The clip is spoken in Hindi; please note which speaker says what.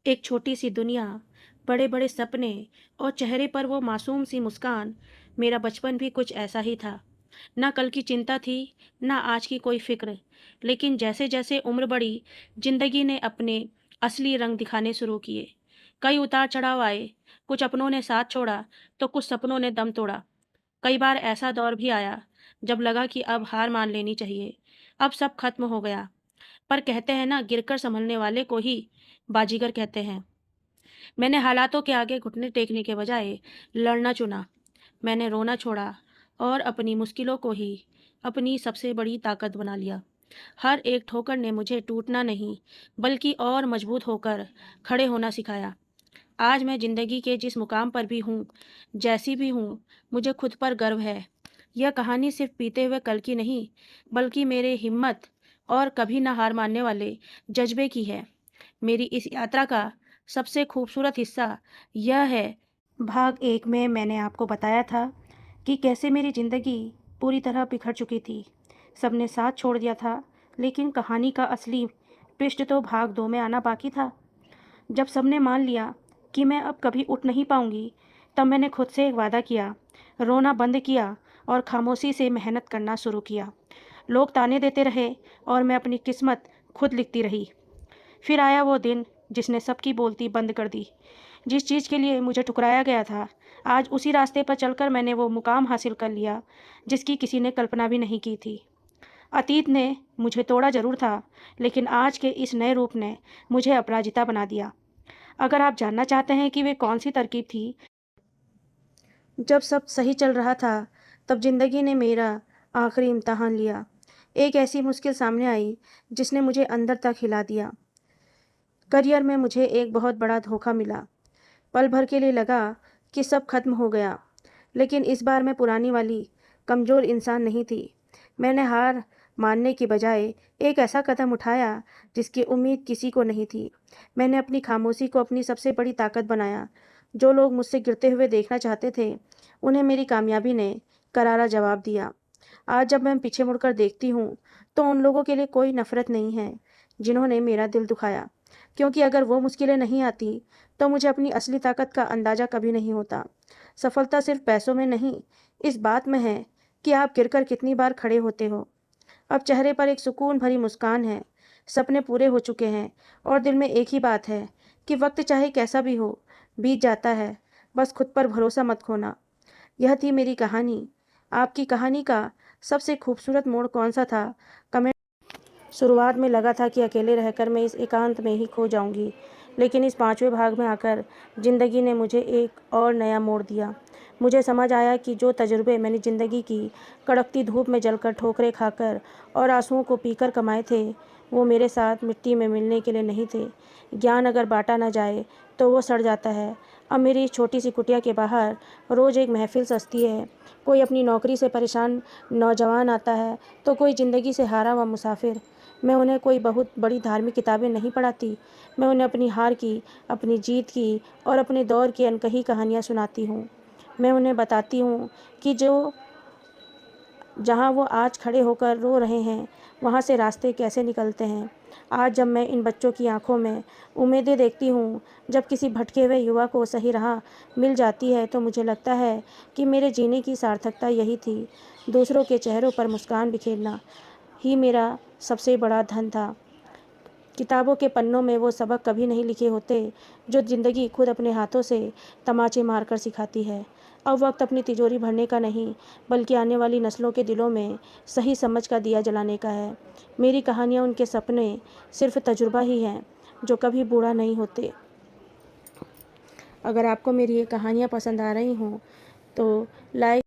Speaker 1: एक छोटी सी दुनिया, बड़े बड़े सपने और चेहरे पर वो मासूम सी मुस्कान। मेरा बचपन भी कुछ ऐसा ही था। ना कल की चिंता थी, ना आज की कोई फिक्र। लेकिन जैसे जैसे उम्र बढ़ी, जिंदगी ने अपने असली रंग दिखाने शुरू किए। कई उतार चढ़ाव आए। कुछ अपनों ने साथ छोड़ा, तो कुछ सपनों ने दम तोड़ा। कई बार ऐसा दौर भी आया जब लगा कि अब हार मान लेनी चाहिए, अब सब खत्म हो गया। पर कहते हैं ना, गिरकर संभलने वाले को ही बाजीगर कहते हैं। मैंने हालातों के आगे घुटने टेकने के बजाय लड़ना चुना। मैंने रोना छोड़ा और अपनी मुश्किलों को ही अपनी सबसे बड़ी ताकत बना लिया। हर एक ठोकर ने मुझे टूटना नहीं, बल्कि और मजबूत होकर खड़े होना सिखाया। आज मैं ज़िंदगी के जिस मुकाम पर भी हूँ, जैसी भी हूँ, मुझे खुद पर गर्व है। यह कहानी सिर्फ बीते हुए कल की नहीं, बल्कि मेरे हिम्मत और कभी ना हार मानने वाले जज्बे की है। मेरी इस यात्रा का सबसे खूबसूरत हिस्सा यह है। भाग एक में मैंने आपको बताया था कि कैसे मेरी ज़िंदगी पूरी तरह बिखर चुकी थी। सबने साथ छोड़ दिया था, लेकिन कहानी का असली पृष्ठ तो भाग दो में आना बाकी था। जब सबने मान लिया कि मैं अब कभी उठ नहीं पाऊंगी, तब मैंने खुद से एक वादा किया, रोना बंद किया और खामोशी से मेहनत करना शुरू किया। लोग ताने देते रहे और मैं अपनी किस्मत खुद लिखती रही। फिर आया वो दिन जिसने सबकी बोलती बंद कर दी। जिस चीज़ के लिए मुझे ठुकराया गया था, आज उसी रास्ते पर चलकर मैंने वो मुकाम हासिल कर लिया जिसकी किसी ने कल्पना भी नहीं की थी। अतीत ने मुझे तोड़ा जरूर था, लेकिन आज के इस नए रूप ने मुझे अपराजिता बना दिया। अगर आप जानना चाहते हैं कि वे कौन सी तरकीब थी, जब सब सही चल रहा था, तब जिंदगी ने मेरा आखिरी इम्तहान लिया। एक ऐसी मुश्किल सामने आई जिसने मुझे अंदर तक हिला दिया। करियर में मुझे एक बहुत बड़ा धोखा मिला। पल भर के लिए लगा कि सब खत्म हो गया, लेकिन इस बार मैं पुरानी वाली कमज़ोर इंसान नहीं थी। मैंने हार मानने की बजाय एक ऐसा कदम उठाया जिसकी उम्मीद किसी को नहीं थी। मैंने अपनी खामोशी को अपनी सबसे बड़ी ताकत बनाया। जो लोग मुझसे गिरते हुए देखना चाहते थे, उन्हें मेरी कामयाबी ने करारा जवाब दिया। आज जब मैं पीछे मुड़कर देखती हूँ, तो उन लोगों के लिए कोई नफ़रत नहीं है जिन्होंने मेरा दिल दुखाया, क्योंकि अगर वो मुश्किलें नहीं आती, तो मुझे अपनी असली ताकत का अंदाज़ा कभी नहीं होता। सफलता सिर्फ पैसों में नहीं, इस बात में है कि आप गिरकर कितनी बार खड़े होते हो। अब चेहरे पर एक सुकून भरी मुस्कान है, सपने पूरे हो चुके हैं और दिल में एक ही बात है कि वक्त चाहे कैसा भी हो, बीत जाता है। बस खुद पर भरोसा मत खोना। यह थी मेरी कहानी। आपकी कहानी का सबसे खूबसूरत मोड़ कौन सा था? कमेंट। शुरुआत में लगा था कि अकेले रहकर मैं इस एकांत में ही खो जाऊंगी, लेकिन इस पांचवें भाग में आकर ज़िंदगी ने मुझे एक और नया मोड़ दिया। मुझे समझ आया कि जो तजुर्बे मैंने ज़िंदगी की कड़कती धूप में जलकर, ठोकरें खाकर और आंसुओं को पीकर कमाए थे, वो मेरे साथ मिट्टी में मिलने के लिए नहीं थे। ज्ञान अगर बांटा ना जाए तो वो सड़ जाता है। अब मेरी इस छोटी सी कुटिया के बाहर रोज़ एक महफिल सजती है। कोई अपनी नौकरी से परेशान नौजवान आता है, तो कोई ज़िंदगी से हारा हुआ मुसाफिर। मैं उन्हें कोई बहुत बड़ी धार्मिक किताबें नहीं पढ़ाती। मैं उन्हें अपनी हार की, अपनी जीत की और अपने दौर की अनकही कहानियाँ सुनाती हूँ। मैं उन्हें बताती हूँ कि जो जहाँ वो आज खड़े होकर रो रहे हैं, वहाँ से रास्ते कैसे निकलते हैं। आज जब मैं इन बच्चों की आंखों में उम्मीदें देखती हूँ, जब किसी भटके हुए युवा को सही राह मिल जाती है, तो मुझे लगता है कि मेरे जीने की सार्थकता यही थी। दूसरों के चेहरों पर मुस्कान बिखेरना ही मेरा सबसे बड़ा धन था। किताबों के पन्नों में वो सबक कभी नहीं लिखे होते जो ज़िंदगी खुद अपने हाथों से तमाचे मारकर सिखाती है। अब वक्त अपनी तिजोरी भरने का नहीं, बल्कि आने वाली नस्लों के दिलों में सही समझ का दिया जलाने का है। मेरी कहानियाँ, उनके सपने सिर्फ तजुर्बा ही हैं जो कभी बूढ़ा नहीं होते। अगर आपको मेरी ये कहानियाँ पसंद आ रही हों, तो लाइक